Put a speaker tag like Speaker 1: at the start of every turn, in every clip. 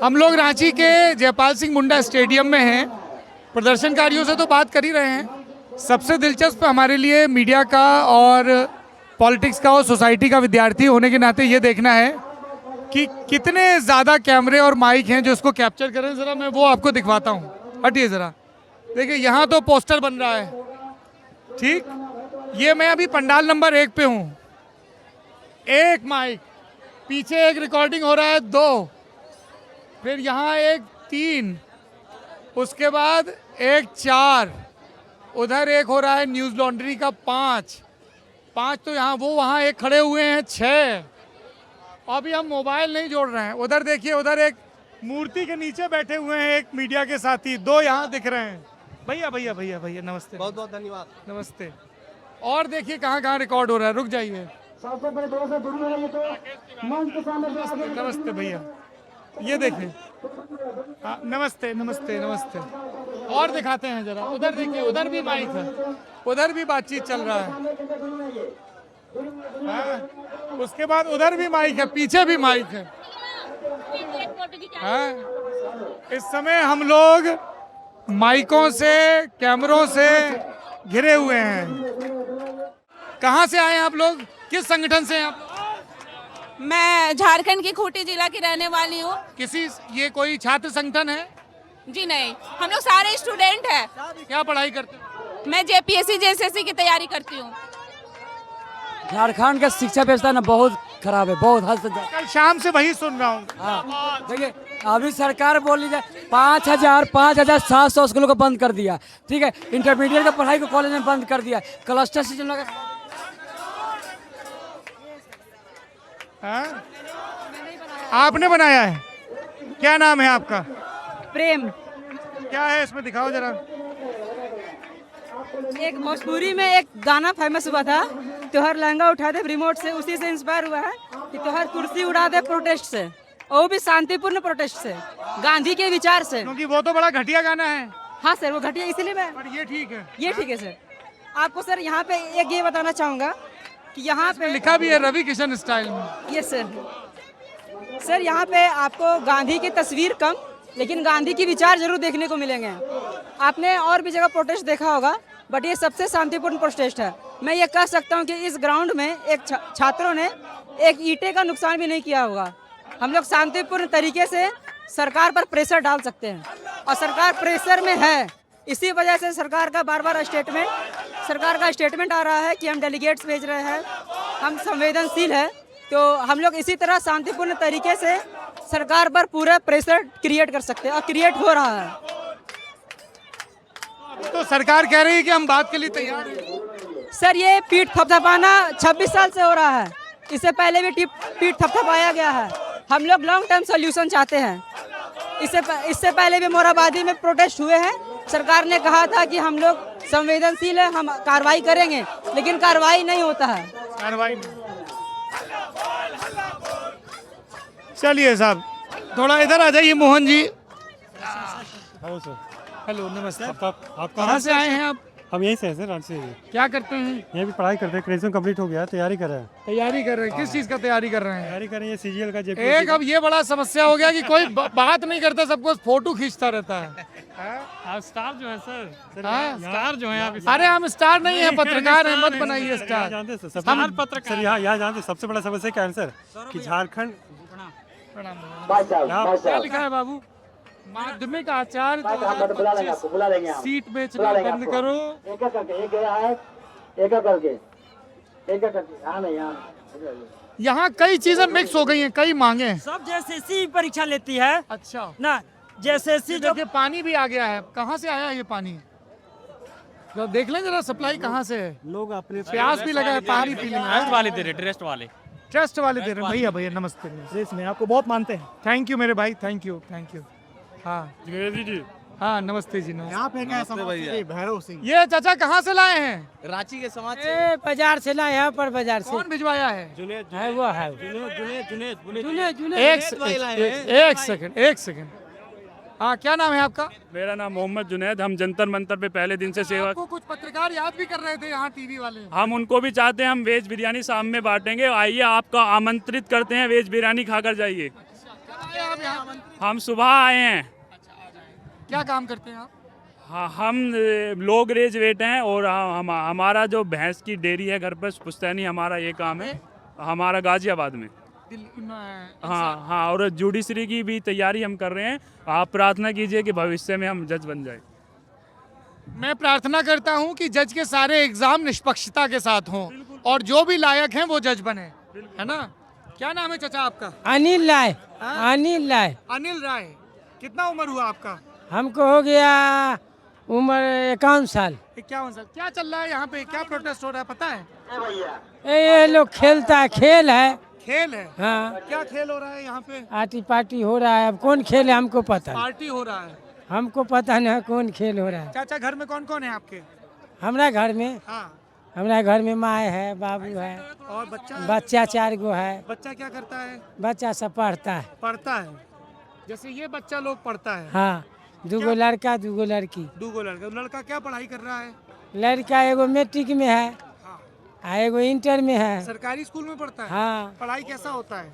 Speaker 1: हम लोग रांची के जयपाल सिंह मुंडा स्टेडियम में हैं। प्रदर्शनकारियों से तो बात कर ही रहे हैं। सबसे दिलचस्प हमारे लिए मीडिया का और पॉलिटिक्स का और सोसाइटी का विद्यार्थी होने के नाते ये देखना है कि कितने ज़्यादा कैमरे और माइक हैं जो इसको कैप्चर करें। ज़रा मैं वो आपको दिखवाता हूँ, हटिए ज़रा। देखिए यहाँ तो पोस्टर बन रहा है, ठीक। ये मैं अभी पंडाल नंबर 1 पे हूँ। एक माइक, पीछे एक रिकॉर्डिंग हो रहा है 2, फिर यहाँ एक 3, उसके बाद एक 4, उधर एक हो रहा है न्यूज़ लॉन्ड्री का 5 तो यहाँ वो वहाँ एक खड़े हुए हैं 6। अभी हम मोबाइल नहीं जोड़ रहे हैं। उधर देखिए, उधर एक मूर्ति के नीचे बैठे हुए हैं एक मीडिया के साथी, 2 यहाँ दिख रहे हैं। भैया भैया भैया भैया नमस्ते,
Speaker 2: बहुत बहुत धन्यवाद।
Speaker 1: नमस्ते। और देखिए कहाँ कहाँ रिकॉर्ड हो रहा है, रुक जाइए।
Speaker 3: सबसे बड़े दोस्त है दूर है, ये तो मंच के सामने जो आगे
Speaker 1: नमस्ते भैया, ये देखें। हाँ, नमस्ते नमस्ते नमस्ते। और दिखाते हैं जरा, उधर देखिए, उधर भी माइक है, उधर भी बातचीत चल रहा है। हाँ, उसके बाद उधर भी माइक है, पीछे भी माइक है। हाँ, इस समय हम लोग माइकों से, कैमरों से घिरे हुए हैं। कहाँ से आए हैं आप लोग, किस संगठन से हैं आप?
Speaker 4: मैं झारखंड की खूंटी जिला की रहने वाली हूँ।
Speaker 1: किसी, ये कोई छात्र संगठन है?
Speaker 4: जी नहीं, हम लोग सारे स्टूडेंट हैं।
Speaker 1: क्या पढ़ाई करते हो?
Speaker 4: मैं जेपीएससी जेएसएससी की तैयारी करती हूँ।
Speaker 5: झारखंड का शिक्षा व्यवस्था ना बहुत खराब है, बहुत हद से ज्यादा।
Speaker 1: कल शाम से वही सुन रहा हूँ।
Speaker 5: हाँ, देखिए अभी सरकार बोल रही है 5,700 स्कूलों को बंद कर दिया, ठीक है। इंटरमीडिएट का पढ़ाई को कॉलेज में बंद कर दिया, क्लस्टर सिस्टम लगा।
Speaker 1: हाँ? आपने बनाया है? क्या नाम है आपका?
Speaker 6: प्रेम।
Speaker 1: क्या है इसमें, दिखाओ जरा।
Speaker 6: एक भोजपुरी में एक गाना फेमस हुआ था, त्योहार लहंगा उठा दे रिमोट से, उसी से इंस्पायर हुआ है कि त्योहार कुर्सी उड़ा दे प्रोटेस्ट से, और वो भी शांतिपूर्ण प्रोटेस्ट से, गांधी के विचार से।
Speaker 1: क्योंकि वो तो बड़ा घटिया गाना है।
Speaker 6: हाँ सर, वो घटिया, इसीलिए मैं,
Speaker 1: पर ये ठीक है।
Speaker 6: ये ठीक है सर। आपको सर यहाँ पे एक ये बताना चाहूँगा कि यहाँ पे
Speaker 1: लिखा भी है रवि किशन स्टाइल में।
Speaker 6: यस सर, यहाँ पे आपको गांधी की तस्वीर कम, लेकिन गांधी की विचार जरूर देखने को मिलेंगे। आपने और भी जगह प्रोटेस्ट देखा होगा, बट ये सबसे शांतिपूर्ण प्रोटेस्ट है। मैं ये कह सकता हूँ कि इस ग्राउंड में एक छात्रों ने एक ईंटे का नुकसान भी नहीं किया होगा। हम लोग शांतिपूर्ण तरीके से सरकार पर प्रेशर डाल सकते हैं, और सरकार प्रेशर में है। इसी वजह से सरकार का बार बार स्टेटमेंट आ रहा है कि हम डेलीगेट्स भेज रहे हैं, हम संवेदनशील है। तो हम लोग इसी तरह शांतिपूर्ण तरीके से सरकार पर पूरा प्रेशर क्रिएट कर सकते हैं, और क्रिएट हो रहा है।
Speaker 1: तो सरकार कह रही है कि हम बात के लिए तैयार हैं।
Speaker 6: सर, ये पीठ थपथपाना 26 साल से हो रहा है, इससे पहले भी पीठ थपथपाया गया है। हम लोग लॉन्ग टर्म सोल्यूशन चाहते हैं। इससे पहले भी मोराबादी में प्रोटेस्ट हुए हैं। सरकार ने कहा था कि हम लोग संवेदनशील है, हम कार्रवाई करेंगे, लेकिन कार्रवाई नहीं होता है।
Speaker 1: कार्रवाई। चलिए साहब, थोड़ा इधर आ जाइए। Mohan ji.
Speaker 7: Hello sir.
Speaker 1: Hello, नमस्ते।
Speaker 7: आप
Speaker 1: कहाँ से आए हैं आप?
Speaker 7: हम यहीं से हैं सर, रांची से।
Speaker 1: क्या करते हैं?
Speaker 7: यहीं भी पढ़ाई करते हैं, ग्रेजुएशन कंप्लीट हो गया, तैयारी कर रहे हैं।
Speaker 1: तैयारी कर रहे हैं? किस चीज़ का तैयारी कर रहे हैं?
Speaker 7: तैयारी कर रहे हैं सीजीएल का, जेपी।
Speaker 1: एक अब ये बड़ा समस्या हो गया कि कोई बात नहीं करता, सबको फोटो खींचता रहता है।
Speaker 7: आप स्टार जो है सर,
Speaker 1: स्टार
Speaker 7: जो है आप।
Speaker 1: अरे हम स्टार नहीं है, पत्रकार हैं, मत बनाइए स्टार।
Speaker 7: जानते हैं सर, हम पत्रकार सर। यहाँ जानते सबसे बड़ा समस्या क्या है सर, कि झारखंड।
Speaker 1: क्या लिखा है बाबू? माध्यमिक आचार्य 2025 सीट बेचना बंद करो।
Speaker 3: एक करके, एक गया है, एक करके,
Speaker 1: यहाँ कई चीजें मिक्स हो गई हैं, कई मांगे हैं।
Speaker 5: सब जेएसएससी परीक्षा लेती है
Speaker 1: अच्छा
Speaker 5: ना, जेएसएससी जो
Speaker 1: देखिए पानी भी आ गया है। कहाँ से आया ये पानी? तो देख लें जरा, सप्लाई कहाँ से है।
Speaker 7: लोग अपने
Speaker 1: प्यास भी लगा है, पानी पी लेंगे।
Speaker 2: ट्रस्ट वाले दे रहे, ट्रस्ट वाले
Speaker 1: दे रहे हैं। भैया भैया नमस्ते।
Speaker 7: देश में आपको बहुत मानते हैं।
Speaker 1: थैंक यू मेरे भाई, थैंक यू। हाँ
Speaker 7: जी।
Speaker 1: हाँ, नमस्ते जी, नमस्ते।
Speaker 7: यहाँ पे क्या भैरव सिंह।
Speaker 1: ये चाचा कहाँ से लाए हैं?
Speaker 2: रांची के समाज से।
Speaker 5: बाजार से लाए हैं, पर बाजार से
Speaker 1: कौन भिजवाया है?
Speaker 5: है वो है
Speaker 1: एक सेकंड। हाँ, क्या नाम है आपका?
Speaker 8: मेरा नाम मोहम्मद जुनैद। हम जंतर मंतर पे पहले दिन से सेवा।
Speaker 1: आपको कुछ पत्रकार याद भी कर रहे थे यहाँ, टीवी वाले।
Speaker 8: हम उनको भी चाहते हैं, हम वेज बिरयानी शाम में बांटेंगे। आइए, आपका आमंत्रित करते हैं, वेज बिरयानी खाकर जाइए।
Speaker 1: आप आप यहाँ
Speaker 8: हम सुबह आए हैं।
Speaker 1: क्या काम करते हैं आप?
Speaker 8: हाँ, हम लो ग्रेजुएट हैं और हमारा जो भैंस की डेयरी है घर पर पुश्तैनी, हमारा ये काम है। हमारा गाजियाबाद में।
Speaker 1: दिल्ली में?
Speaker 8: हाँ हाँ, और जुडिशरी की भी तैयारी हम कर रहे हैं। आप प्रार्थना कीजिए कि भविष्य में हम जज बन जाए।
Speaker 1: मैं प्रार्थना करता हूं कि जज के सारे एग्जाम निष्पक्षता के साथ हों और जो भी लायक हैं वो जज बने, है ना? क्या नाम है चाचा आपका?
Speaker 5: अनिल राय। अनिल राय।
Speaker 1: अनिल राय। कितना उम्र हुआ आपका?
Speaker 5: हमको हो गया उम्र 51 साल।
Speaker 1: 51 साल। क्या चल रहा है यहाँ पे? क्या प्रोटेस्ट हो रहा है पता है?
Speaker 5: ये लोग खेलता है, खेल है।
Speaker 1: खेल है?
Speaker 5: हाँ।
Speaker 1: क्या खेल हो रहा है यहाँ पे?
Speaker 5: आटी पार्टी हो रहा है। अब कौन खेल है हमको पता नहीं।
Speaker 1: पार्टी हो रहा है।
Speaker 5: हमको पता नहीं कौन खेल हो रहा है।
Speaker 1: चाचा घर में कौन कौन है आपके?
Speaker 5: हमारा घर में माँ है, बाबू है
Speaker 1: और बच्चा?
Speaker 5: बच्चा 4 गो है।
Speaker 1: बच्चा क्या करता है?
Speaker 5: बच्चा सब पढ़ता है।
Speaker 1: पढ़ता है। जैसे ये बच्चा लोग पढ़ता है।
Speaker 5: हाँ, 2 गो लड़का 2 गो लड़की।
Speaker 1: 2 गो लड़का। लड़का क्या पढ़ाई कर रहा है?
Speaker 5: लड़का एगो मैट्रिक में है और एगो इंटर में है।
Speaker 1: सरकारी स्कूल में पढ़ता है?
Speaker 5: हाँ।
Speaker 1: पढ़ाई कैसा होता है?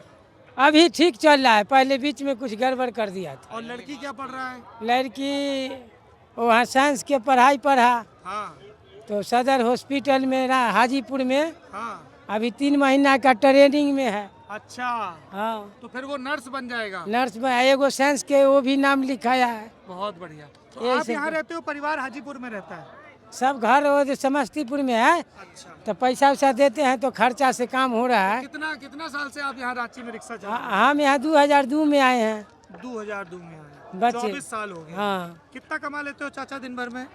Speaker 5: अभी ठीक चल रहा है, पहले बीच में कुछ गड़बड़ कर दिया था।
Speaker 1: और लड़की क्या पढ़ रहा है?
Speaker 5: लड़की वहाँ साइंस के पढ़ाई पढ़ा
Speaker 1: हाँ
Speaker 5: तो सदर हॉस्पिटल में हाजीपुर में
Speaker 1: हाँ।
Speaker 5: अभी 3 महीना का ट्रेनिंग में है।
Speaker 1: अच्छा।
Speaker 5: हाँ,
Speaker 1: तो फिर वो नर्स बन जाएगा?
Speaker 5: नर्स में एगो साइंस के वो भी नाम लिखाया है।
Speaker 1: बहुत बढ़िया। तो
Speaker 5: यही
Speaker 1: आप
Speaker 5: सब
Speaker 1: यहाँ रहते हो? परिवार हाजीपुर में रहता है?
Speaker 5: सब घर वो जो समस्तीपुर में है।
Speaker 1: अच्छा।
Speaker 5: तो पैसा वैसा देते हैं तो खर्चा से काम हो रहा है।
Speaker 1: कितना कितना साल से आप यहाँ रांची में रिक्शा चला?
Speaker 5: हम यहाँ 2002 में आए हैं।
Speaker 1: 2002 में आए।
Speaker 5: बच्चे।
Speaker 1: 24 साल हो गए।
Speaker 5: हाँ।
Speaker 1: कितना कमा लेते हो चाचा दिन भर में?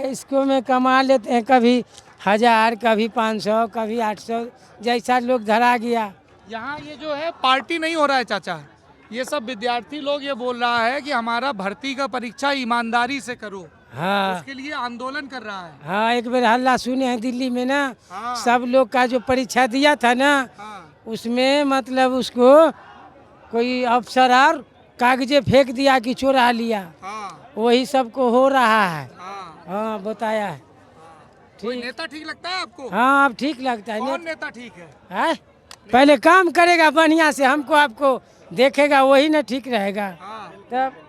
Speaker 5: इसको में कमा लेते हैं कभी 1000, कभी 500, कभी 800, जैसा लोग धरा गया।
Speaker 1: यहाँ ये जो है पार्टी नहीं हो रहा है चाचा, ये सब विद्यार्थी लोग ये बोल रहा है कि हमारा भर्ती का परीक्षा ईमानदारी से करो।
Speaker 5: हाँ।
Speaker 1: उसके लिए आंदोलन कर रहा है।
Speaker 5: हाँ, एक बार हल्ला सुने हैं दिल्ली में ना।
Speaker 1: हाँ।
Speaker 5: सब लोग का जो परीक्षा दिया था ना,
Speaker 1: हाँ।
Speaker 5: उसमें मतलब उसको कोई अफसर और कागजे फेंक दिया कि चुरा लिया।
Speaker 1: हाँ।
Speaker 5: वही सबको हो रहा है।
Speaker 1: हाँ।
Speaker 5: हाँ, बताया है।
Speaker 1: कोई नेता ठीक लगता है आपको?
Speaker 5: हाँ, अब ठीक लगता है।
Speaker 1: कौन नेता ठीक है?
Speaker 5: है? पहले काम करेगा बढ़िया से, हमको आपको देखेगा वही ना ठीक रहेगा।
Speaker 1: हाँ।
Speaker 5: तब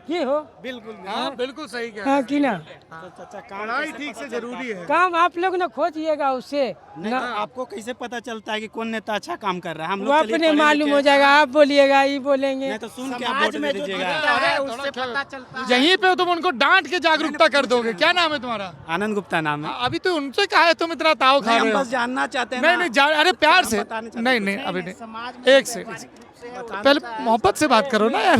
Speaker 5: की हो?
Speaker 1: बिल्कुल। हाँ बिल्कुल सही कह रहे
Speaker 5: हाँ
Speaker 1: हैं।
Speaker 5: कि ना?
Speaker 1: पढ़ाई ठीक से जरूरी है।
Speaker 5: काम आप लोग ना खोजिएगा उससे ना।
Speaker 9: आपको कैसे पता चलता है कि कौन नेता अच्छा काम कर रहा है? हम
Speaker 5: वो
Speaker 9: लोग चलिए
Speaker 5: अपने
Speaker 9: पढ़े
Speaker 5: मालूम
Speaker 9: लिखे
Speaker 5: हो जाएगा। आप बोलिएगा, ये बोलेंगे।
Speaker 9: नहीं तो सुन के आप वोट दे दीजिएगा।
Speaker 1: यहीं पे तुम उनको डांट के जागरूकता कर दोगे। क्या नाम है तुम्हारा?
Speaker 9: आनंद गुप्ता नाम है।
Speaker 1: अभी तो उनसे कहा है तुम इतना ताव खा
Speaker 9: नहीं,
Speaker 1: रहे
Speaker 9: हम
Speaker 1: हो।
Speaker 9: बस जानना चाहते हैं
Speaker 1: नहीं
Speaker 9: ना।
Speaker 1: नहीं अरे प्यार से।
Speaker 9: बताने चाहते
Speaker 1: नहीं नहीं अभी नहीं, एक से पहले मोहब्बत से बात करो ना यार।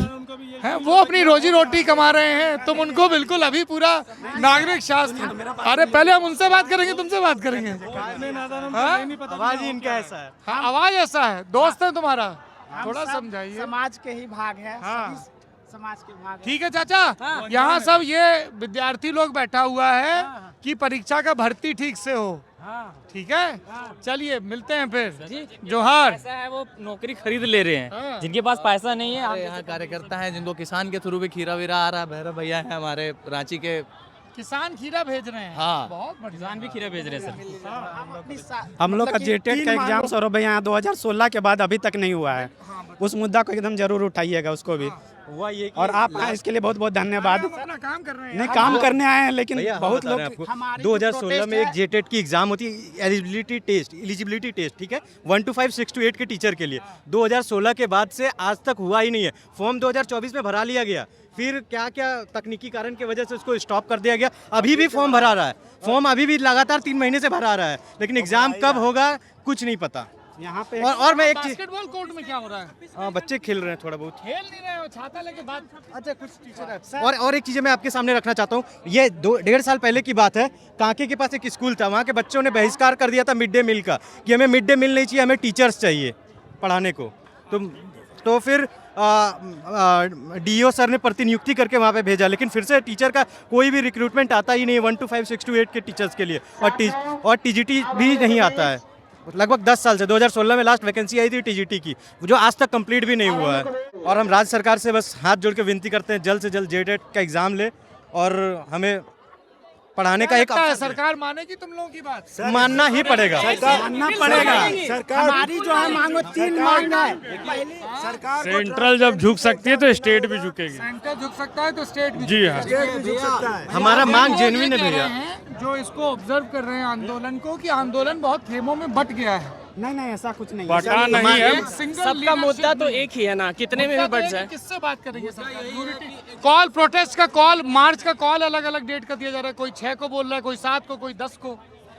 Speaker 1: हैं वो अपनी रोजी रोटी कमा रहे हैं, तुम उनको बिल्कुल अभी पूरा नागरिक शास्त्र। अरे पहले हम उनसे बात करेंगे, तुमसे बात करेंगे।
Speaker 9: आवाज ही इनका ऐसा है।
Speaker 1: हाँ, आवाज ऐसा है। दोस्त है तुम्हारा, थोड़ा समझाइए।
Speaker 6: समाज के ही भाग है।
Speaker 1: हाँ
Speaker 6: समाज के भाग।
Speaker 1: ठीक है चाचा। यहाँ सब ये विद्यार्थी लोग बैठा हुआ है कि परीक्षा का भर्ती ठीक से हो। ठीक है, चलिए मिलते हैं फिर। जोहार।
Speaker 2: ऐसा है वो नौकरी खरीद ले रहे हैं जिनके पास पैसा नहीं है।
Speaker 10: यहाँ कार्यकर्ता हैं जिनको किसान के थ्रू भी खीरा वीरा आ रहा है। भैरव भैया हैं हमारे रांची के।
Speaker 1: किसान खीरा भेज रहे हैं।
Speaker 10: हाँ।
Speaker 1: बहुत बढ़िया।
Speaker 2: किसान भी खीरा भेज रहे हैं सर।
Speaker 9: हम लोग का जेटेट का एग्जाम सौरभ भैया यहाँ 2016 के बाद अभी तक नहीं हुआ है। उस मुद्दा को एकदम जरूर उठाइएगा उसको भी।
Speaker 2: हुआ ये
Speaker 9: और आप आए इसके लिए बहुत बहुत धन्यवाद।
Speaker 1: अपना काम कर रहे हैं।
Speaker 9: नहीं, काम करने आए हैं लेकिन बहुत लोग
Speaker 10: 2016 में एक जेटेट की एग्जाम होती है, एलिजिबिलिटी टेस्ट, ठीक है, 1 to 5, 6 to 8 के टीचर के लिए। 2016 के बाद से आज तक हुआ ही नहीं है। फॉर्म 2024 में भरा लिया गया, फिर क्या क्या तकनीकी कारण की वजह से उसको स्टॉप कर दिया गया। अभी भी फॉर्म भरा रहा है, फॉर्म अभी भी लगातार 3 महीने से भरा रहा है, लेकिन एग्जाम कब होगा कुछ नहीं पता।
Speaker 9: यहाँ पे
Speaker 10: और मैं एक चीज,
Speaker 1: बास्केटबॉल कोर्ट में क्या हो रहा है?
Speaker 10: बच्चे खेल रहे हैं थोड़ा बहुत।
Speaker 1: खेल नहीं रहे हो, छाता लेके बात। अच्छा कुछ टीचर है।
Speaker 10: और एक चीज़ मैं आपके सामने रखना चाहता हूँ। ये 1.5 साल पहले की बात है। कांके के पास एक स्कूल था, वहाँ के बच्चों ने बहिष्कार कर दिया था मिड डे मील का, कि हमें मिड डे मील नहीं चाहिए, हमें टीचर्स चाहिए पढ़ाने को। तो फिर DO सर ने प्रतिनियुक्ति करके वहाँ पे भेजा, लेकिन फिर से टीचर का कोई भी रिक्रूटमेंट आता ही नहीं है 1 to 5, 6 to 8 के टीचर्स के लिए। और TGT भी नहीं आता है लगभग 10 साल से। 2016 में लास्ट वैकेंसी आई थी TGT की, जो आज तक कंप्लीट भी नहीं हुआ है। और हम राज्य सरकार से बस हाथ जोड़ के विनती करते हैं जल्द से जल्द जेटेट का एग्ज़ाम ले और हमें पढ़ाने का एक
Speaker 1: लगता है सरकार मानेगी तुम लोगों की बात?
Speaker 10: मानना ही पड़ेगा।
Speaker 9: मानना पड़ेगा। सरकार हमारी जो है मांगो 3 मांग है। सरकार
Speaker 8: सेंट्रल जब झुक सकती है तो स्टेट भी झुकेगी।
Speaker 1: सेंटर झुक सकता है तो स्टेट भी
Speaker 8: जी हाँ।
Speaker 9: झुक सकता है।
Speaker 10: हमारा मांग जेन्युइन है भैया।
Speaker 1: जो इसको ऑब्जर्व कर रहे हैं आंदोलन को, कि आंदोलन बहुत खेमों में बट गया है।
Speaker 9: नहीं ऐसा कुछ नहीं।
Speaker 8: बटा नहीं है।
Speaker 1: सबका मुद्दा तो एक ही है ना, कितने में भी बढ़ जाए। किससे बात करेंगे सरकार? कॉल प्रोटेस्ट का कॉल, मार्च का कॉल अलग अलग डेट का दिया जा रहा है। कोई 6 को बोल रहा है, कोई 7 को, कोई 10 को।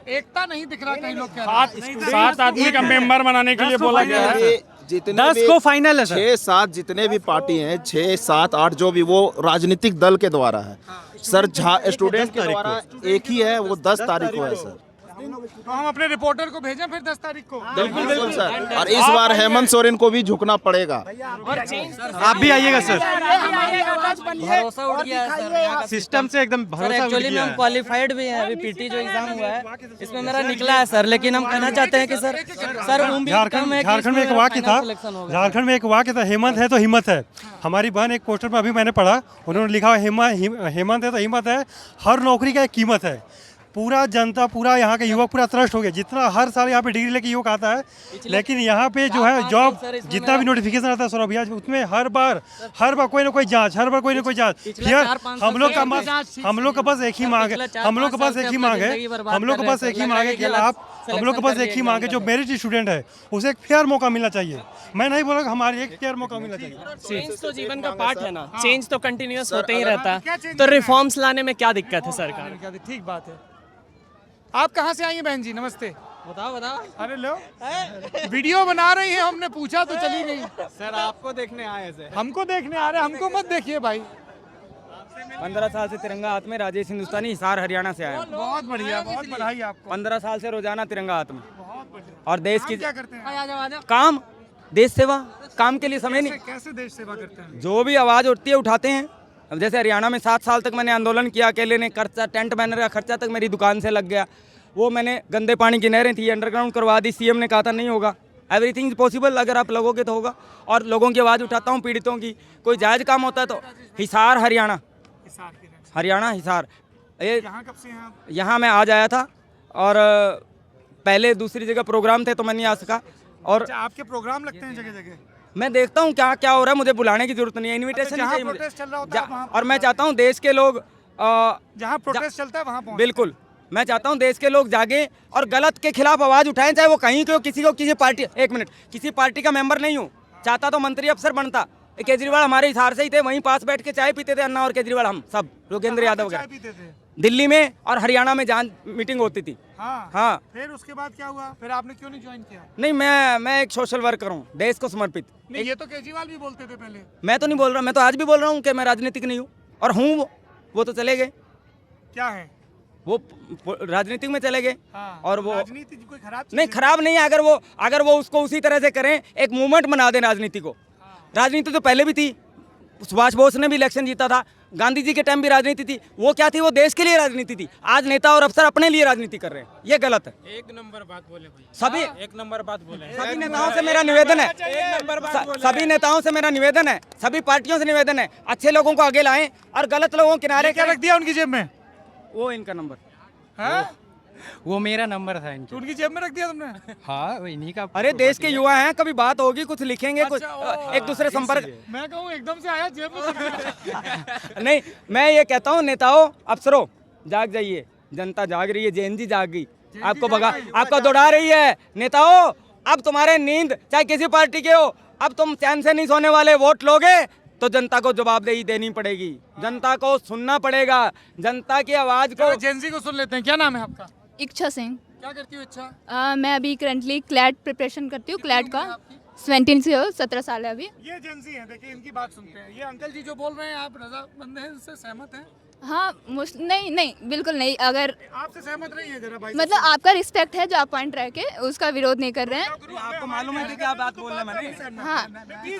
Speaker 1: एकता नहीं दिख रहा कहीं लोग कह रहे हैं।
Speaker 8: 7 आदमी का मेंबर बनाने के लिए बोला गया है।
Speaker 10: जितने 10 को फाइनल है सर।
Speaker 11: 6-7 जितने भी पार्टी हैं, 6-7-8 जो भी, वो राजनीतिक दल के द्वारा है सर। स्टूडेंट के द्वारा एक ही है, वो 10 तारीख को है सर।
Speaker 1: तो हम अपने रिपोर्टर को भेजें फिर 10 तारीख को?
Speaker 11: बिल्कुल सर। और इस बार हेमंत सोरेन को भी झुकना पड़ेगा।
Speaker 10: आप भी आइएगा सर।
Speaker 5: भरोसा उठ गया है सर।
Speaker 10: सिस्टम से एकदम भरोसा उठ
Speaker 5: एक्चुअली में
Speaker 10: गया
Speaker 5: हम
Speaker 10: है।
Speaker 5: क्वालिफाइड भी हैं। अभी पीटी जो एग्जाम हुआ है इसमें मेरा निकला है सर, लेकिन हम कहना चाहते हैं कि सर उम्मीद कम है कि
Speaker 7: झारखंड में एक
Speaker 5: इसमें
Speaker 7: वाक्य था।
Speaker 5: final selection होगा।
Speaker 7: झारखंड में एक वाक्य था, हेमंत है तो हिम्मत है। हमारी बहन एक पोस्टर में अभी मैंने पढ़ा, उन्होंने लिखा हेमंत है तो हिम्मत है, हर नौकरी का एक कीमत है। पूरा जनता, पूरा यहाँ के युवक पूरा त्रस्त हो गया। जितना हर साल यहाँ पे डिग्री लेके युवक आता है, लेकिन यहाँ पे जो है जॉब जितना भी नोटिफिकेशन आता है सौरभ भैया, उसमें हर बार कोई ना कोई जांच, हर बार कोई ना कोई जांच। हम लोग का बस एक ही मांग है, हम लोग का बस एक ही मांग है कि आप, हम लोग का बस एक ही मांग है, जो मेरिट स्टूडेंट है उसे एक फेयर मौका मिलना चाहिए। मैं नहीं बोला, हमारी एक फेयर मौका मिलना चाहिए।
Speaker 12: चेंज तो जीवन का पार्ट है ना, चेंज तो कंटिन्यूअस होते ही रहता है। तो रिफॉर्म्स लाने में क्या दिक्कत है सरकार?
Speaker 1: ठीक बात है। आप कहाँ से आई हैं बहन जी? नमस्ते।
Speaker 5: बताओ।
Speaker 1: अरे लो, वीडियो बना रही हैं, हमने पूछा तो चली गई।
Speaker 9: सर आपको देखने आए सर।
Speaker 1: हमको देखने आ रहे, हमको मत देखिए भाई।
Speaker 5: 15 साल से तिरंगा हाथ में, राजेश हिंदुस्तानी, हिसार हरियाणा से आया।
Speaker 1: बहुत बढ़िया, बहुत बधाई आपको।
Speaker 5: 15 साल से रोजाना तिरंगा हाथ में।
Speaker 1: बहुत बढ़िया।
Speaker 5: और देश की
Speaker 1: क्या करते हैं?
Speaker 5: काम, देश सेवा, काम के लिए समय नहीं।
Speaker 1: कैसे देश सेवा करते हैं?
Speaker 5: जो भी आवाज़ उठती है उठाते हैं। अब जैसे हरियाणा में 7 साल तक मैंने आंदोलन किया, अकेले ने खर्चा, टेंट बैनर का खर्चा तक मेरी दुकान से लग गया। वो मैंने गंदे पानी की नहरें थी अंडरग्राउंड करवा दी। सीएम ने कहा था नहीं होगा, एवरीथिंग इज पॉसिबल, अगर आप लगोगे तो होगा। और लोगों की आवाज़ उठाता हूँ, पीड़ितों की। कोई जायज़ काम होता है तो हिसार हरियाणा, हिसार। ये
Speaker 1: कब से हैं आप?
Speaker 5: यहाँ मैं आज आया था, और पहले दूसरी जगह प्रोग्राम थे तो मैं नहीं आ सका। और
Speaker 1: आपके प्रोग्राम लगते हैं जगह जगह?
Speaker 5: मैं देखता हूँ क्या क्या हो रहा है, मुझे बुलाने की जरूरत नहीं है, इन्विटेशन नहीं चाहिए मुझे।
Speaker 1: प्रोटेस्ट चल रहा होता है वहाँ
Speaker 5: और मैं चाहता हूँ देश के लोग
Speaker 1: जहाँ प्रोटेस्ट चलता है वहाँ पहुँचे।
Speaker 5: बिल्कुल, मैं चाहता हूँ देश के लोग जागें और गलत के खिलाफ आवाज़ उठाएं, चाहे वो कहीं के, किसी पार्टी, एक मिनट, किसी पार्टी का मेंबर नहीं हूँ। चाहता तो मंत्री अफसर बनता। केजरीवाल हमारे हिसार से ही थे, वहीं पास बैठ के चाय पीते थे अन्ना और केजरीवाल, हम सब, योगेंद्र यादव वगैरह। दिल्ली में और हरियाणा में जहाँ मीटिंग होती थी। हाँ।
Speaker 1: फिर उसके बाद क्या हुआ? फिर आपने क्यों नहीं ज्वाइन किया?
Speaker 5: नहीं, मैं एक सोशल वर्कर हूँ, देश को समर्पित।
Speaker 1: नहीं, ये तो केजरीवाल भी बोलते थे पहले।
Speaker 5: मैं तो नहीं बोल रहा, मैं तो आज भी बोल रहा हूँ कि मैं राजनीतिक नहीं हूँ, और हूँ वो तो चले गए।
Speaker 1: क्या है
Speaker 5: वो? राजनीतिक में चले गए। और वो
Speaker 1: राजनीति कोई खराब
Speaker 5: नहीं, खराब नहीं है। अगर वो उसको उसी तरह से करें, एक मूवमेंट बना दें राजनीति को। राजनीति तो पहले भी थी, सुभाष बोस ने भी इलेक्शन जीता था, गांधी जी के टाइम भी राजनीति थी। वो क्या थी? वो देश के लिए राजनीति थी। आज नेता और अफसर अपने लिए राजनीति कर रहे हैं, ये गलत है।
Speaker 12: एक नंबर बात बोले भाई,
Speaker 5: सभी
Speaker 12: एक नंबर बात बोले।
Speaker 5: सभी नेताओं से मेरा निवेदन है, सभी नेताओं से मेरा निवेदन है, सभी पार्टियों से निवेदन है, अच्छे लोगों को आगे लाएं और गलत लोगों को किनारे।
Speaker 1: क्या रख दिया उनकी जेब में?
Speaker 5: वो इनका नंबर
Speaker 1: है?
Speaker 12: वो मेरा नंबर था इनका।
Speaker 1: तो उनकी जेब में रख दिया तुमने?
Speaker 12: हाँ, इन्हीं का।
Speaker 5: अरे देश के युवा हैं, कभी बात होगी, कुछ लिखेंगे, कुछ एक दूसरे संपर्क।
Speaker 1: मैं कहूँ एकदम से आया जेब में।
Speaker 5: नहीं, मैं ये कहता हूँ नेताओं अफसरों, जाग जाइए, जनता जाग रही है, जेएनजी जाग गई, आपको दौड़ा रही है। नेताओं, अब तुम्हारे नींद चाहे किसी पार्टी के हो, अब तुम चैन से नहीं सोने वाले। वोट लोगे तो जनता को जवाबदेही देनी पड़ेगी, जनता को सुनना पड़ेगा, जनता की आवाज को।
Speaker 1: जेएनजी को सुन लेते हैं। क्या नाम है आपका?
Speaker 4: इच्छा सिंह।
Speaker 1: क्या करती हो इच्छा?
Speaker 4: मैं अभी करंटली क्लैट प्रिपरेशन करती हूँ, क्लैट का। 17 से 17 साल है अभी।
Speaker 1: ये जेएनजी हैं, देखिए इनकी बात सुनते हैं। ये अंकल जी जो बोल रहे हैं, आप रजामंद हैं, इससे सहमत हैं?
Speaker 4: हाँ, नहीं, बिल्कुल नहीं। अगर
Speaker 1: आपसे सहमत नहीं है जरा भाई,
Speaker 4: मतलब आपका रिस्पेक्ट है जो आप पॉइंट रह के उसका विरोध नहीं कर रहे हैं।
Speaker 5: आपको मालूम है कि क्या बात बोल रहे हैं मैंने?
Speaker 4: हाँ,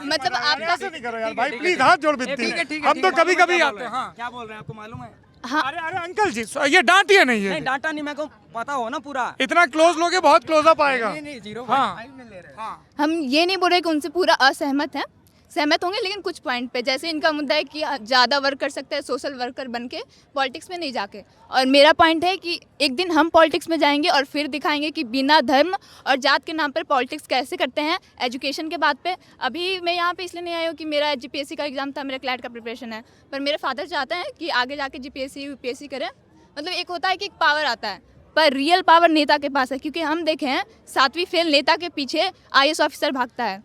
Speaker 4: मतलब आपका
Speaker 1: ऐसे नहीं करो यार भाई, प्लीज हाथ जोड़ बिनती है। हम तो कभी कभी आते हैं। हाँ,
Speaker 5: क्या बोल रहे हैं आपको मालूम है?
Speaker 4: हाँ।
Speaker 1: अरे अंकल जी, ये डांटिए नहीं है।
Speaker 5: नहीं, डांटा नहीं, मेरे को पता हो ना पूरा।
Speaker 1: इतना क्लोज लोगे बहुत क्लोज अप आएगा।
Speaker 5: नहीं, 0.5 में ले रहे हैं।
Speaker 4: हम ये नहीं बोल रहे कि उनसे पूरा असहमत है, सहमत होंगे, लेकिन कुछ पॉइंट पे, जैसे इनका मुद्दा है कि ज़्यादा वर्क कर सकते हैं सोशल वर्कर बन के, पॉलिटिक्स में नहीं जाके। और मेरा पॉइंट है कि एक दिन हम पॉलिटिक्स में जाएंगे और फिर दिखाएंगे कि बिना धर्म और जात के नाम पर पॉलिटिक्स कैसे करते हैं एजुकेशन के बात पे। अभी मैं यहाँ पे इसलिए नहीं आई हूँ कि मेरा GPSC का एग्ज़ाम था, मेरा क्लैट का प्रिपरेशन है, पर मेरे फादर चाहते हैं कि आगे जाके GPSC UPSC करें। मतलब एक होता है कि एक पावर आता है, पर रियल पावर नेता के पास है, क्योंकि हम देखे हैं 7वीं फेल नेता के पीछे IAS ऑफिसर भागता है।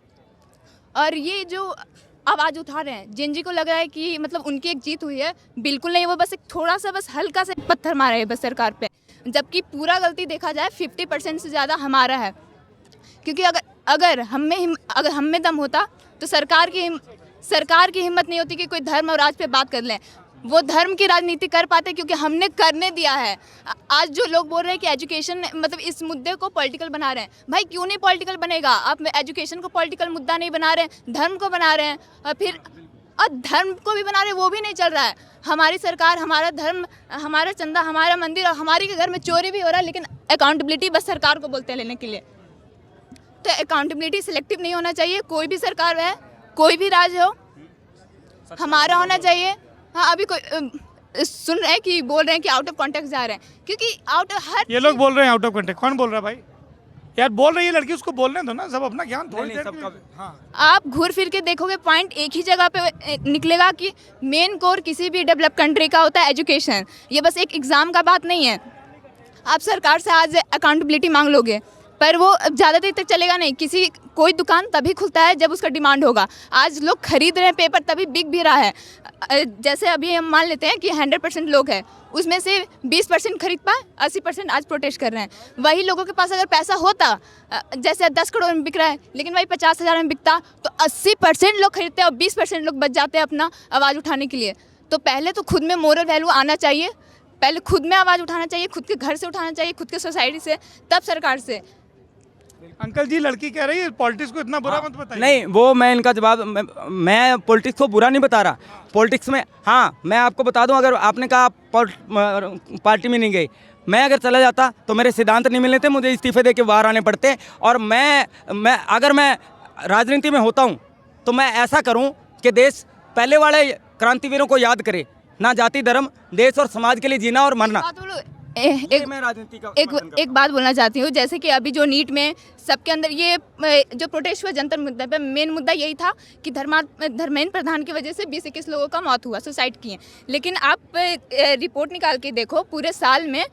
Speaker 4: और ये जो आवाज़ उठा रहे हैं, जिन को लग रहा है कि मतलब उनकी एक जीत हुई है, बिल्कुल नहीं। वो बस एक थोड़ा सा, बस हल्का सा पत्थर मारा है बस सरकार पे, जबकि पूरा गलती देखा जाए 50% से ज़्यादा हमारा है। क्योंकि अगर हम में दम होता तो सरकार की हिम्मत नहीं होती कि कोई धर्म और राज पे बात कर लें। वो धर्म की राजनीति कर पाते क्योंकि हमने करने दिया है। आज जो लोग बोल रहे हैं कि एजुकेशन मतलब इस मुद्दे को पॉलिटिकल बना रहे हैं, भाई क्यों नहीं पॉलिटिकल बनेगा? आप एजुकेशन को पॉलिटिकल मुद्दा नहीं बना रहे हैं, धर्म को बना रहे हैं, और फिर धर्म को भी बना रहे हैं, वो भी नहीं चल रहा है। हमारी सरकार, हमारा धर्म, हमारा चंदा, हमारा मंदिर और हमारे के घर में चोरी भी हो रहा है, लेकिन अकाउंटेबिलिटी बस सरकार को बोलते हैं लेने के लिए। तो अकाउंटेबिलिटी सिलेक्टिव नहीं होना चाहिए, कोई भी सरकार है, कोई भी राज हो, हमारा होना चाहिए। हाँ, अभी कोई सुन रहे हैं कि बोल रहे हैं कि आउट ऑफ कॉन्टेक्स्ट जा रहे हैं, क्योंकि
Speaker 1: ये लोग बोल रहे हैं आउट ऑफ कॉन्टेक्स्ट। कौन बोल रहा है भाई? यार बोल रही है लड़की, उसको बोलने दो ना, सब अपना ज्ञान थोड़ी देर में। हाँ।
Speaker 4: आप घूर फिर के देखोगे पॉइंट एक ही जगह पे निकलेगा कि मेन कोर किसी भी डेवलप कंट्री का होता है एजुकेशन। ये बस एक एग्ज़ाम का बात नहीं है। आप सरकार से आज अकाउंटेबिलिटी मांग लोगे, पर वो ज़्यादा देर तक चलेगा नहीं। कोई दुकान तभी खुलता है जब उसका डिमांड होगा। आज लोग खरीद रहे हैं पेपर, तभी बिक भी रहा है। जैसे अभी हम मान लेते हैं कि 100% लोग हैं, उसमें से 20% खरीद पाए, 80% आज प्रोटेस्ट कर रहे हैं। वही लोगों के पास अगर पैसा होता, जैसे 10 करोड़ में बिक रहा है लेकिन वही 50,000 में बिकता, तो 80% लोग खरीदते हैं और 20% लोग बच जाते हैं अपना आवाज़ उठाने के लिए। तो पहले तो खुद में मोरल वैल्यू आना चाहिए, पहले खुद में आवाज़ उठाना चाहिए, खुद के घर से उठाना चाहिए, खुद के सोसाइटी से, तब सरकार से।
Speaker 1: अंकल जी, लड़की कह रही है पॉलिटिक्स को इतना बुरा मत बताइए।
Speaker 5: नहीं, वो मैं इनका जवाब, मैं पॉलिटिक्स को बुरा नहीं बता रहा। पॉलिटिक्स में, हाँ, मैं आपको बता दूं, अगर आपने कहा पार्टी में नहीं गई, मैं अगर चला जाता तो मेरे सिद्धांत नहीं मिलने थे, मुझे इस्तीफे दे के बाहर आने पड़ते। और मैं अगर मैं राजनीति में होता हूँ तो मैं ऐसा करूँ कि देश पहले वाले क्रांतिवीरों को याद करे, ना जाति धर्म, देश और समाज के लिए जीना और मरना।
Speaker 4: एक बात बोलना चाहती हूँ, जैसे कि अभी जो नीट में सबके अंदर ये जो प्रोटेस्ट हुआ जनता मुद्दे पे, मेन मुद्दा यही था कि धर्मेंद्र प्रधान की वजह से 20-21 लोगों का मौत हुआ, सुसाइड किए। लेकिन आप रिपोर्ट निकाल के देखो, पूरे साल में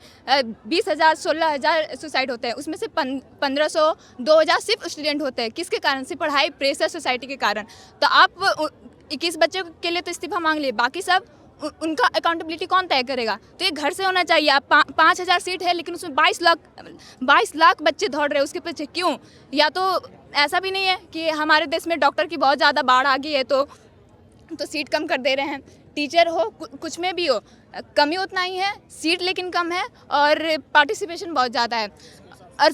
Speaker 4: 20,000 16,000 सुसाइड होते हैं, उसमें से 1,500 2,000 सिर्फ स्टूडेंट होते हैं। किसके कारण से? पढ़ाई, प्रेशर, सोसाइटी के कारण। तो आप 21 बच्चों के लिए तो इस्तीफा मांग लिए, बाकी सब उनका अकाउंटेबिलिटी कौन तय करेगा? तो ये घर से होना चाहिए। आप 5,000 सीट है लेकिन उसमें 22 लाख बच्चे दौड़ रहे हैं उसके पीछे, क्यों? या तो ऐसा भी नहीं है कि हमारे देश में डॉक्टर की बहुत ज़्यादा बाढ़ आ गई है तो सीट कम कर दे रहे हैं। टीचर हो, कुछ में भी हो, कमी उतना ही है, सीट लेकिन कम है और पार्टिसिपेशन बहुत ज़्यादा है। और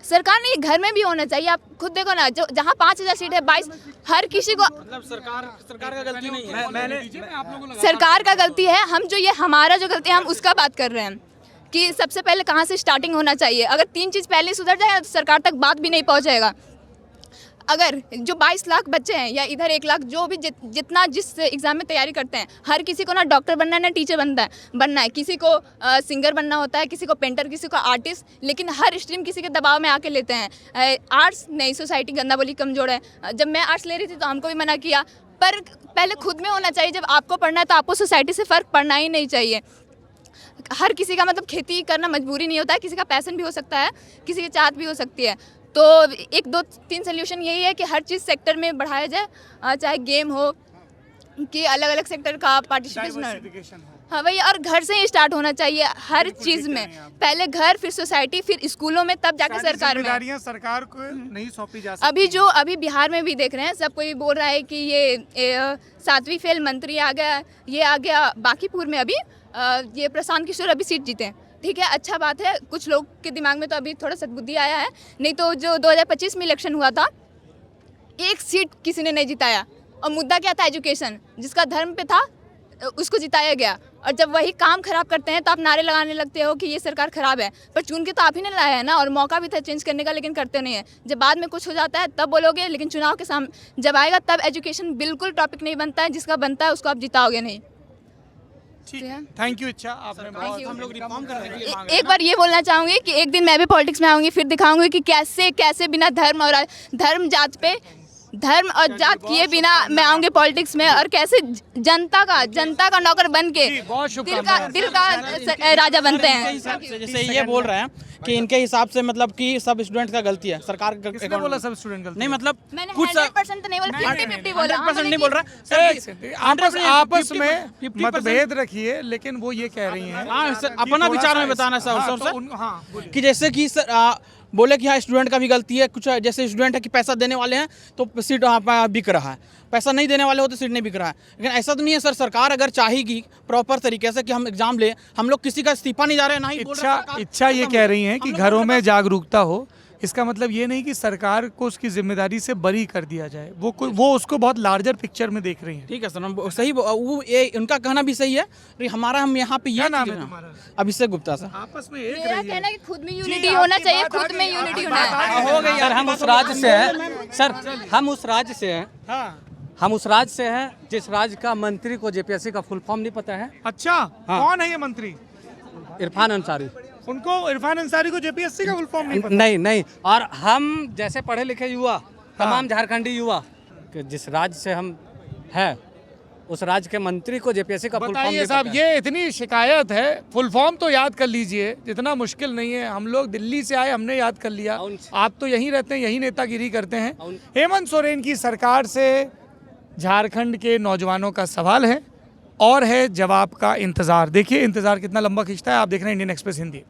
Speaker 4: सरकार ने घर में भी होना चाहिए। आप खुद देखो ना, जो जहाँ 5,000 सीट है, 22 हर किसी को,
Speaker 5: मतलब सरकार का गलती नहीं है,
Speaker 4: सरकार का गलती है। हम जो ये हमारा जो गलती है, हम उसका बात कर रहे हैं कि सबसे पहले कहाँ से स्टार्टिंग होना चाहिए। अगर 3 चीज़ पहले सुधर जाए तो सरकार तक बात भी नहीं पहुँचेगा। अगर जो 22 लाख बच्चे हैं या इधर 1 लाख, जो भी जितना जिस एग्ज़ाम में तैयारी करते हैं, हर किसी को ना डॉक्टर बनना है ना टीचर बनना है, किसी को सिंगर बनना होता है, किसी को पेंटर, किसी को आर्टिस्ट, लेकिन हर स्ट्रीम किसी के दबाव में आके लेते हैं। आर्ट्स नहीं, सोसाइटी गंदा बोली कमज़ोर है। जब मैं आर्ट्स ले रही थी तो हमको भी मना किया, पर पहले खुद में होना चाहिए। जब आपको पढ़ना है तो आपको सोसाइटी से फ़र्क पड़ना ही नहीं चाहिए। हर किसी का मतलब खेती करना मजबूरी नहीं होता है, किसी का पैशन भी हो सकता है, किसी की चाहत भी हो सकती है। तो 1 2 3 सोल्यूशन यही है कि हर चीज़ सेक्टर में बढ़ाया जाए, चाहे गेम हो कि अलग अलग सेक्टर का पार्टिसिपेशन। हाँ भाई, और घर से ही स्टार्ट होना चाहिए हर चीज़ में। पहले घर, फिर सोसाइटी, फिर स्कूलों में, तब जाके सरकार में।
Speaker 1: सरकार को नहीं सौंपी जा सकती।
Speaker 4: अभी बिहार में भी देख रहे हैं, सब कोई बोल रहा है कि ये 7वीं फेल मंत्री आ गया, ये आ गया। बांकीपुर में अभी ये प्रशांत किशोर अभी सीट जीते हैं, ठीक है, अच्छा बात है। कुछ लोग के दिमाग में तो अभी थोड़ा सद्बुद्धि आया है, नहीं तो जो 2025 में इलेक्शन हुआ था, 1 सीट किसी ने नहीं जिताया। और मुद्दा क्या था? एजुकेशन। जिसका धर्म पे था उसको जिताया गया, और जब वही काम खराब करते हैं तो आप नारे लगाने लगते हो कि ये सरकार खराब है, पर चुन के तो आप ही ने लाया है ना, और मौका भी था चेंज करने का, लेकिन करते नहीं है। जब बाद में कुछ हो जाता है तब बोलोगे, लेकिन चुनाव के सामने जब आएगा तब एजुकेशन बिल्कुल टॉपिक नहीं बनता है, जिसका बनता है उसको आप जिताओगे नहीं।
Speaker 1: Thank you. इच्छा आपने बहुत
Speaker 10: हम लोग रिफॉर्म कर रहे हैं।
Speaker 4: एक बार ये बोलना चाहूँगी कि एक दिन मैं भी पॉलिटिक्स में आऊँगी, फिर दिखाऊंगी कि कैसे कैसे बिना धर्म और धर्म और जात किए बिना मैं आऊँगी पॉलिटिक्स में, और कैसे जनता का नौकर बन के दिल का राजा बनते हैं।
Speaker 9: जैसे ये बोल रहे हैं कि इनके हिसाब से मतलब कि सब स्टूडेंट का गलती है, सरकार
Speaker 1: किसने बोला सब स्टूडेंट गलती?
Speaker 9: नहीं मतलब
Speaker 4: मैंने
Speaker 9: कुछ
Speaker 4: 100% तो नहीं बोला, 50-50 बोला।
Speaker 9: 100% नहीं बोल रहा
Speaker 1: आपस में मतभेद रखिए, लेकिन वो ये कह रही हैं
Speaker 9: हाँ सर, अपना विचार में बताना सर
Speaker 1: हाँ,
Speaker 9: कि जैसे कि सर बोले कि हाँ स्टूडेंट का भी गलती है, कुछ जैसे स्टूडेंट है कि पैसा देने वाले हैं तो सीट बिक रहा है, पैसा नहीं देने वाले हो तो सीट नहीं बिक रहा है। लेकिन ऐसा तो नहीं है सर, सरकार अगर चाहेगी प्रॉपर तरीके से कि हम एग्जाम ले, हम लोग किसी का इस्तीफा नहीं जा रहे हैं, ना ही
Speaker 1: इच्छा ये कह रही हैं कि घरों में जागरूकता हो। इसका मतलब ये नहीं कि सरकार को उसकी जिम्मेदारी से बरी कर दिया जाए, वो उसको बहुत लार्जर पिक्चर में देख रही हैं।
Speaker 9: ठीक है सर, सही वो ये उनका कहना भी सही है। हमारा हम यहाँ पे ये
Speaker 1: नाम है तुम्हारा?
Speaker 9: अभिषेक गुप्ता सर।
Speaker 1: आपस में एक
Speaker 4: मेरा कहना है कि खुद में यूनिटी होना चाहिए, खुद में यूनिटी होना है।
Speaker 9: हो गई
Speaker 2: सर हम उस राज्य से हैं, सर हम उस राज्य से हैं, हम उस राज्य से हैं जिस राज्य का मंत्री को जेपीएससी का फुल फॉर्म नहीं पता है।
Speaker 1: अच्छा, कौन है ये मंत्री?
Speaker 2: इरफान अंसारी।
Speaker 1: उनको इरफान अंसारी को जेपीएससी का फुल फॉर्म नहीं पता?
Speaker 2: नहीं। और हम जैसे पढ़े लिखे युवा, तमाम झारखंडी युवा जिस राज्य से हम हैं, उस राज्य के मंत्री को जेपीएससी का फुल फॉर्म नहीं
Speaker 1: बताइए
Speaker 2: पता
Speaker 1: साहब,
Speaker 2: है।
Speaker 1: ये इतनी शिकायत है, फुल फॉर्म तो याद कर लीजिए, जितना मुश्किल नहीं है। हम लोग दिल्ली से आए, हमने याद कर लिया। आप तो यहीं रहते हैं, यहीं नेतागिरी करते हैं। हेमंत सोरेन की सरकार से झारखंड के नौजवानों का सवाल है और है जवाब का इंतजार। देखिए इंतजार कितना लंबा खींचता है। आप देख रहे हैं इंडियन एक्सप्रेस हिंदी।